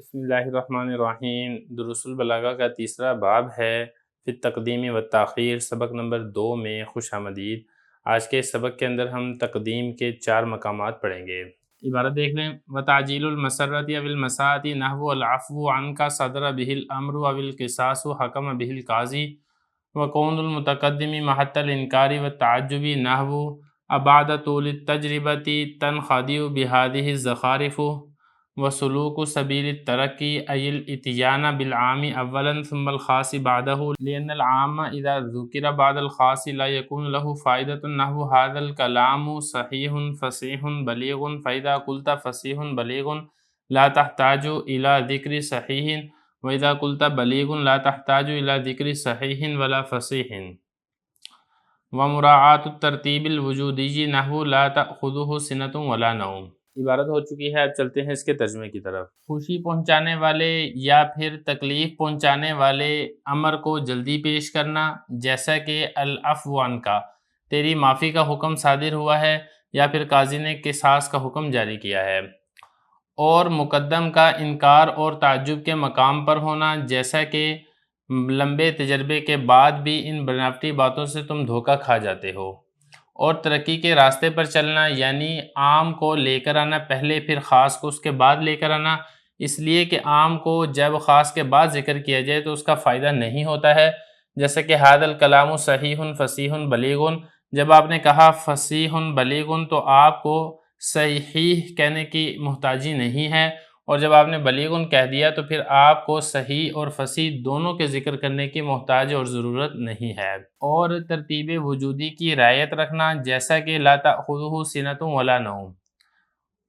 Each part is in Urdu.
بسم اللہ الرحمن الرحیم۔ دروس البلاغہ کا تیسرا باب ہے فی التقدیم و تاخیر، سبق نمبر 2 میں خوش آمدید۔ آج کے سبق کے اندر ہم تقدیم کے 4 مقامات پڑھیں گے۔ عبارت دیکھ لیں۔ وَتَعْجِيلُ الْمَسَرَّةِ أَوِ الْمَسَاءَةِ نَحْوُ الْعَفْوُ عَنْكَ صَدَرَ بِهِ الْأَمْرُ أَوِ الْقِصَاصُ حَكَمَ بِهِ الْقَاضِي وَكَوْنُ الْمُتَقَدِّمِ مَحَلَّ الْإِنْكَارِ وَالتَّعَجُّبِ نَحْوُ أَبَعْدَ طُولِ التَّجْرِبَةِ تَنْخَدِعُ بِهَذِهِ الزَّخَارِفُ وسلوك سبيل الترقي أي الإتيان بالعام أولا ثم الخاص بعده، لأن العام إذا ذكر بعد الخاص لا يكون له فائدة، نحو هذا الكلام صحيح فصيح بليغ، فإذا قلت فصيح بليغ لا تحتاج إلى ذكر صحيح، وإذا قلت بليغ لا تحتاج إلى ذكر صحيح ولا فصيح۔ ومراعاة الترتیب الوجودی نحو لا تأخذه سنة ولا نوم۔ عبارت ہو چکی ہے، اب چلتے ہیں اس کے ترجمے کی طرف۔ خوشی پہنچانے والے یا پھر تکلیف پہنچانے والے امر کو جلدی پیش کرنا، جیسا کہ العفو عنک، تیری معافی کا حکم صادر ہوا ہے، یا پھر قاضی نے قصاص کا حکم جاری کیا ہے، اور مقدم کا انکار اور تعجب کے مقام پر ہونا، جیسا کہ لمبے تجربے کے بعد بھی ان بناوٹی باتوں سے تم دھوکہ کھا جاتے ہو، اور ترقی کے راستے پر چلنا، یعنی عام کو لے کر آنا پہلے، پھر خاص کو اس کے بعد لے کر آنا، اس لیے کہ عام کو جب خاص کے بعد ذکر کیا جائے تو اس کا فائدہ نہیں ہوتا ہے، جیسا کہ ھذا الکلام صحیح فصیح بلیغ، جب آپ نے کہا فصیح بلیغ تو آپ کو صحیح کہنے کی محتاجی نہیں ہے، اور جب آپ نے بلیغ کہہ دیا تو پھر آپ کو صحیح اور فصیح دونوں کے ذکر کرنے کی محتاج اور ضرورت نہیں ہے۔ اور ترتیب وجودی کی رعایت رکھنا، جیسا کہ لا تأخذہ سنۃ ولا نوم،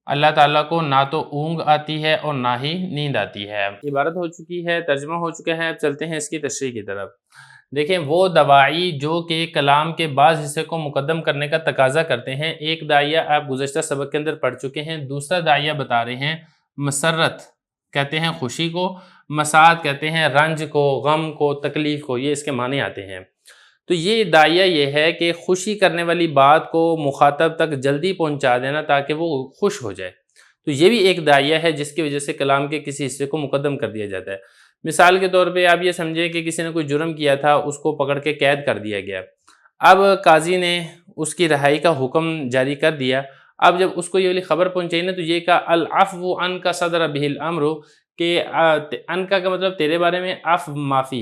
اللہ تعالیٰ کو نہ تو اونگ آتی ہے اور نہ ہی نیند آتی ہے۔ عبارت ہو چکی ہے، ترجمہ ہو چکا ہے، اب چلتے ہیں اس کی تشریح کی طرف۔ دیکھیں، وہ دواعی جو کہ کلام کے بعض حصے کو مقدم کرنے کا تقاضا کرتے ہیں، ایک داعیہ آپ گزشتہ سبق کے اندر پڑھ چکے ہیں، دوسرا داعیہ بتا رہے ہیں مسرت کہتے ہیں خوشی کو، مساعد کہتے ہیں رنج کو، غم کو، تکلیف کو، یہ اس کے معنی آتے ہیں۔ تو یہ داعیہ یہ ہے کہ خوشی کرنے والی بات کو مخاطب تک جلدی پہنچا دینا تاکہ وہ خوش ہو جائے، تو یہ بھی ایک داعیہ ہے جس کی وجہ سے کلام کے کسی حصے کو مقدم کر دیا جاتا ہے۔ مثال کے طور پہ آپ یہ سمجھیں کہ کسی نے کوئی جرم کیا تھا، اس کو پکڑ کے قید کر دیا گیا، اب قاضی نے اس کی رہائی کا حکم جاری کر دیا، اب جب اس کو یہ والی خبر پہنچائی نا تو یہ کہا العفو عنک صدر بہ الامر، کہ عنکا کا مطلب تیرے بارے میں، عفو معافی،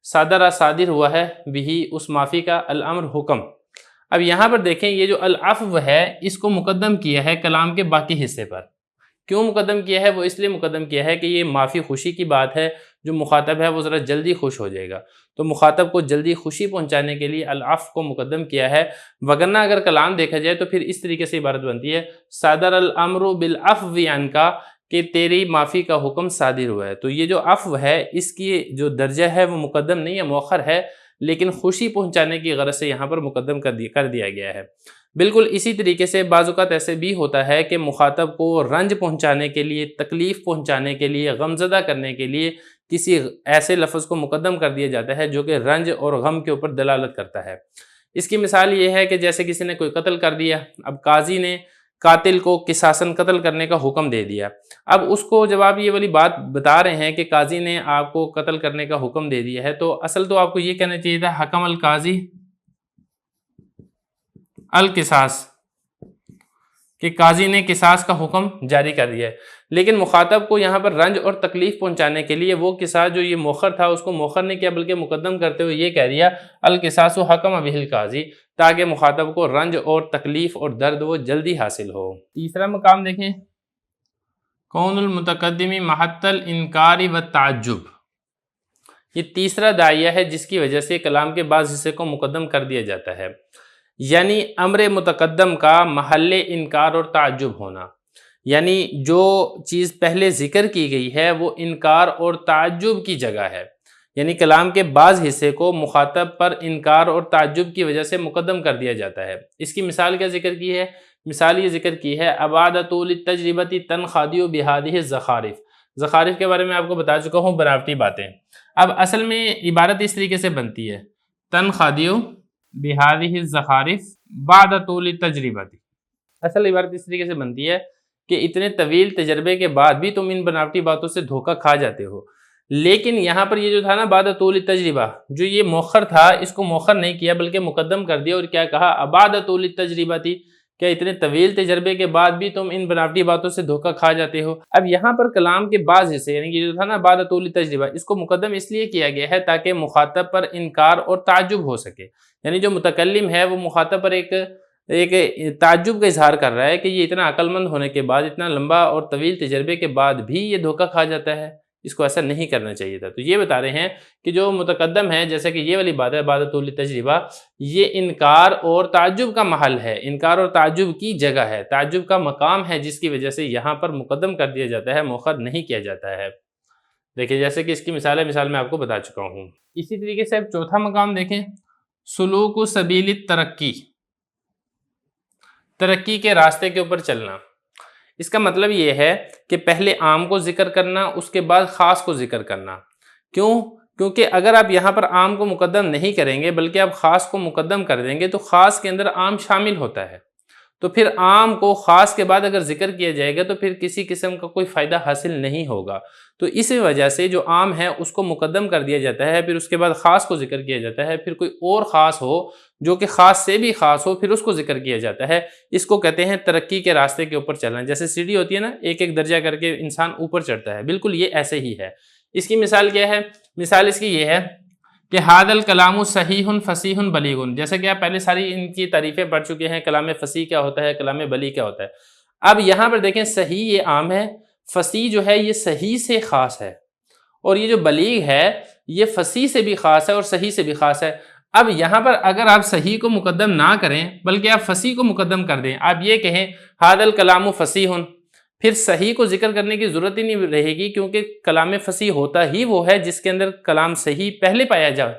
صادر ہوا ہے بہی اس معافی کا، الامر حکم۔ اب یہاں پر دیکھیں یہ جو العفو ہے اس کو مقدم کیا ہے کلام کے باقی حصے پر۔ کیوں مقدم کیا ہے؟ وہ اس لیے مقدم کیا ہے کہ یہ معافی خوشی کی بات ہے، جو مخاطب ہے وہ ذرا جلدی خوش ہو جائے گا، تو مخاطب کو جلدی خوشی پہنچانے کے لیے العفو کو مقدم کیا ہے۔ وگرنہ اگر کلام دیکھا جائے تو پھر اس طریقے سے عبارت بنتی ہے صادر الامر بالعفو عنک، کہ تیری معافی کا حکم صادر ہوا ہے۔ تو یہ جو عفو ہے اس کی جو درجہ ہے وہ مقدم نہیں ہے، مؤخر ہے، لیکن خوشی پہنچانے کی غرض سے یہاں پر مقدم کر دیا گیا ہے۔ بالکل اسی طریقے سے بعض اوقات ایسے بھی ہوتا ہے کہ مخاطب کو رنج پہنچانے کے لیے، تکلیف پہنچانے کے لیے، غمزدہ کرنے کے لیے کسی ایسے لفظ کو مقدم کر دیا جاتا ہے جو کہ رنج اور غم کے اوپر دلالت کرتا ہے۔ اس کی مثال یہ ہے کہ جیسے کسی نے کوئی قتل کر دیا، اب قاضی نے قاتل کو قصاصاً قتل کرنے کا حکم دے دیا، اب اس کو جب آپ یہ والی بات بتا رہے ہیں کہ قاضی نے آپ کو قتل کرنے کا حکم دے دیا ہے، تو اصل تو آپ کو یہ کہنا چاہیے تھا حکم القاضی القصاص، کہ قاضی نے قصاص کا حکم جاری کر دیا ہے، لیکن مخاطب کو یہاں پر رنج اور تکلیف پہنچانے کے لیے وہ قصاص جو یہ مؤخر تھا اس کو مؤخر نہیں کیا بلکہ مقدم کرتے ہوئے یہ کہہ دیا القصاص حکم بہ القاضی، تاکہ مخاطب کو رنج اور تکلیف اور درد وہ جلدی حاصل ہو۔ تیسرا مقام دیکھیں، کون المتقدم محط الانکار والتعجب، یہ تیسرا داعیہ ہے جس کی وجہ سے کلام کے بعض حصے کو مقدم کر دیا جاتا ہے، یعنی امر متقدم کا محل انکار اور تعجب ہونا، یعنی جو چیز پہلے ذکر کی گئی ہے وہ انکار اور تعجب کی جگہ ہے، یعنی کلام کے بعض حصے کو مخاطب پر انکار اور تعجب کی وجہ سے مقدم کر دیا جاتا ہے۔ اس کی مثال کیا ذکر کی ہے؟ مثال یہ ذکر کی ہے ابعد طول التجربۃ تنخدع بہذہ الزخارف، زخارف کے بارے میں آپ کو بتا چکا ہوں، بناوٹی باتیں۔ اب اصل میں عبارت اس طریقے سے بنتی ہے تنخدع بہذہ الزخارف بعد طول التجربۃ، اصل عبارت اس طریقے سے بنتی ہے کہ اتنے طویل تجربے کے بعد بھی تم ان بناوٹی باتوں سے دھوکہ کھا جاتے ہو۔ لیکن یہاں پر یہ جو تھا نا بعد طول تجربہ، جو یہ مؤخر تھا اس کو مؤخر نہیں کیا بلکہ مقدم کر دیا، اور کیا کہا بعد طول تجربہ تھی، کہ اتنے طویل تجربے کے بعد بھی تم ان بناوٹی باتوں سے دھوکہ کھا جاتے ہو۔ اب یہاں پر کلام کے بعض حصے یعنی کہ جو تھا نا بعد طول تجربہ، اس کو مقدم اس لیے کیا گیا ہے تاکہ مخاطب پر انکار اور تعجب ہو سکے، یعنی جو متکلم ہے وہ مخاطب پر ایک تعجب کا اظہار کر رہا ہے کہ یہ اتنا عقل مند ہونے کے بعد، اتنا لمبا اور طویل تجربے کے بعد بھی یہ دھوکہ کھا جاتا ہے، اس کو ایسا نہیں کرنا چاہیے تھا۔ تو یہ بتا رہے ہیں کہ جو متقدم ہے، جیسے کہ یہ والی بات ہے بعد طول تجربہ، یہ انکار اور تعجب کا محل ہے، انکار اور تعجب کی جگہ ہے، تعجب کا مقام ہے، جس کی وجہ سے یہاں پر مقدم کر دیا جاتا ہے، مؤخر نہیں کیا جاتا ہے۔ دیکھیں جیسے کہ اس کی مثال میں آپ کو بتا چکا ہوں۔ اسی طریقے سے اب چوتھا مقام دیکھیں، سلوک سبیل الترقی، ترقی کے راستے کے اوپر چلنا۔ اس کا مطلب یہ ہے کہ پہلے عام کو ذکر کرنا، اس کے بعد خاص کو ذکر کرنا۔ کیوں؟ کیونکہ اگر آپ یہاں پر عام کو مقدم نہیں کریں گے بلکہ آپ خاص کو مقدم کر دیں گے تو خاص کے اندر عام شامل ہوتا ہے، تو پھر عام کو خاص کے بعد اگر ذکر کیا جائے گا تو پھر کسی قسم کا کوئی فائدہ حاصل نہیں ہوگا۔ تو اس وجہ سے جو عام ہے اس کو مقدم کر دیا جاتا ہے، پھر اس کے بعد خاص کو ذکر کیا جاتا ہے، پھر کوئی اور خاص ہو جو کہ خاص سے بھی خاص ہو پھر اس کو ذکر کیا جاتا ہے۔ اس کو کہتے ہیں ترقی کے راستے کے اوپر چلنا، جیسے سیڑھی ہوتی ہے نا، ایک ایک درجہ کر کے انسان اوپر چڑھتا ہے، بالکل یہ ایسے ہی ہے۔ اس کی مثال کیا ہے؟ مثال اس کی یہ ہے کہ ھذا الکلام صحیح فصیح بلیغ، جیسے کہ آپ پہلے ساری ان کی تعریفیں پڑھ چکے ہیں، کلام فصیح کیا ہوتا ہے، کلام بلیغ کیا ہوتا ہے۔ اب یہاں پر دیکھیں صحیح یہ عام ہے، فصیح جو ہے یہ صحیح سے خاص ہے، اور یہ جو بلیغ ہے یہ فصیح سے بھی خاص ہے اور صحیح سے بھی خاص ہے۔ اب یہاں پر اگر آپ صحیح کو مقدم نہ کریں بلکہ آپ فصیح کو مقدم کر دیں، آپ یہ کہیں ھذا الکلام فصیح، پھر صحیح کو ذکر کرنے کی ضرورت ہی نہیں رہے گی، کیونکہ کلام فصیح ہوتا ہی وہ ہے جس کے اندر کلام صحیح پہلے پایا جائے۔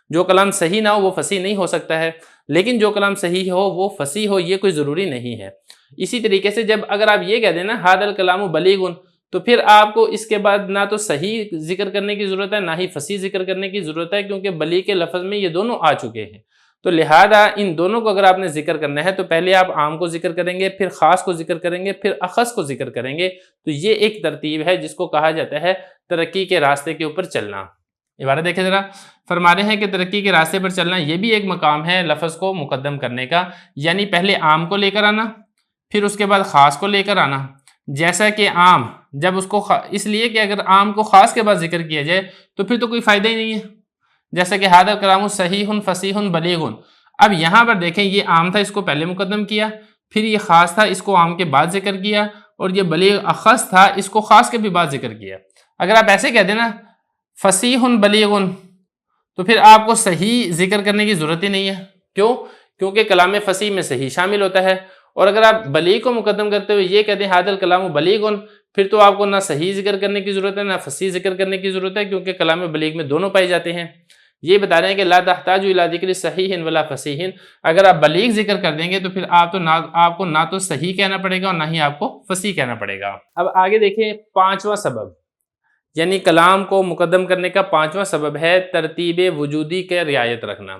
جو کلام صحیح نہ ہو وہ فصیح نہیں ہو سکتا ہے، لیکن جو کلام صحیح ہو وہ فصیح ہو، یہ کوئی ضروری نہیں ہے۔ اسی طریقے سے جب اگر آپ یہ کہہ دیں نا ھذا الکلام بلیغ، تو پھر آپ کو اس کے بعد نہ تو صحیح ذکر کرنے کی ضرورت ہے نہ ہی فصیح ذکر کرنے کی ضرورت ہے، کیونکہ بلیغ کے لفظ میں یہ دونوں آ چکے ہیں۔ تو لہذا ان دونوں کو اگر آپ نے ذکر کرنا ہے تو پہلے آپ عام کو ذکر کریں گے، پھر خاص کو ذکر کریں گے، پھر اخص کو ذکر کریں گے۔ تو یہ ایک ترتیب ہے جس کو کہا جاتا ہے ترقی کے راستے کے اوپر چلنا۔ عبارت دیکھیں ذرا، فرما رہے ہیں کہ ترقی کے راستے پر چلنا یہ بھی ایک مقام ہے لفظ کو مقدم کرنے کا، یعنی پہلے عام کو لے کر آنا، پھر اس کے بعد خاص کو لے کر آنا۔ جیسا کہ عام جب اس کو اس لیے کہ اگر عام کو خاص کے بعد ذکر کیا جائے تو پھر تو کوئی فائدہ ہی نہیں ہے، جیسا کہ ھذا الکلام صحیح فصیح بلیغ۔ اب یہاں پر دیکھیں یہ عام تھا، اس کو پہلے مقدم کیا، پھر یہ خاص تھا، اس کو عام کے بعد ذکر کیا، اور یہ بلیغ اخص تھا، اس کو خاص کے بھی بعد ذکر کیا۔ اگر آپ ایسے کہہ دیں نا فصیح بلیغ، تو پھر آپ کو صحیح ذکر کرنے کی ضرورت ہی نہیں ہے۔ کیوں؟ کیونکہ کلام فصیح میں صحیح شامل ہوتا ہے، اور اگر آپ بلیغ کو مقدم کرتے ہوئے یہ کہتے ہیں ھذا الکلام بلیغ، پھر تو آپ کو نہ صحیح ذکر کرنے کی ضرورت ہے نہ فصیح ذکر کرنے کی ضرورت ہے، کیونکہ کلام بلیغ میں دونوں پائے جاتے ہیں۔ یہ بتا رہے ہیں کہ لا تحتاج الی ذکر صحیح ولا فصیح، اگر آپ بلیغ ذکر کر دیں گے تو پھر آپ کو نہ تو صحیح کہنا پڑے گا اور نہ ہی آپ کو فصیح کہنا پڑے گا۔ اب آگے دیکھیں پانچواں سبب، یعنی کلام کو مقدم کرنے کا پانچواں سبب ہے ترتیب وجودی کے رعایت رکھنا،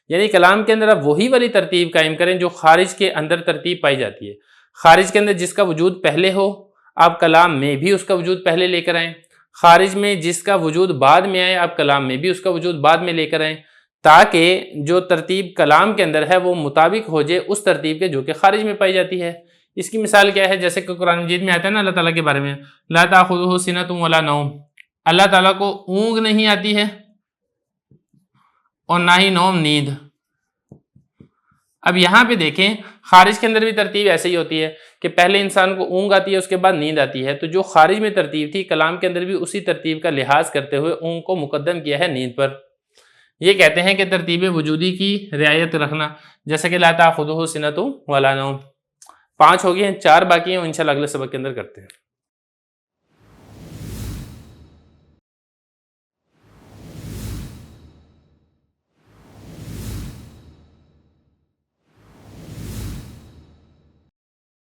یعنی کلام کے اندر آپ وہی والی ترتیب قائم کریں جو خارج کے اندر ترتیب پائی جاتی ہے۔ خارج کے اندر جس کا وجود پہلے ہو آپ کلام میں بھی اس کا وجود پہلے لے کر آئیں، خارج میں جس کا وجود بعد میں آئے آپ کلام میں بھی اس کا وجود بعد میں لے کر آئیں، تاکہ جو ترتیب کلام کے اندر ہے وہ مطابق ہو جائے اس ترتیب کے جو کہ خارج میں پائی جاتی ہے۔ اس کی مثال کیا ہے؟ جیسے کہ قرآن مجید میں آتا ہے نا اللہ تعالیٰ کے بارے میں، لا تأخذہ سنۃ ولا نوم، اللہ تعالیٰ کو اونگ نہیں آتی ہے اور نہ ہی نوم نیند۔ اب یہاں پہ دیکھیں خارج کے اندر بھی ترتیب ایسے ہی ہوتی ہے کہ پہلے انسان کو اونگ آتی ہے اس کے بعد نیند آتی ہے، تو جو خارج میں ترتیب تھی کلام کے اندر بھی اسی ترتیب کا لحاظ کرتے ہوئے اونگ کو مقدم کیا ہے نیند پر۔ یہ کہتے ہیں کہ ترتیب وجودی کی رعایت رکھنا، جیسا کہ لا تأخذہ سنۃ ولا نوم۔ 5 ہو گئے ہیں، 4 باقی ہیں، انشاءاللہ اگلے سبق کے اندر کرتے ہیں۔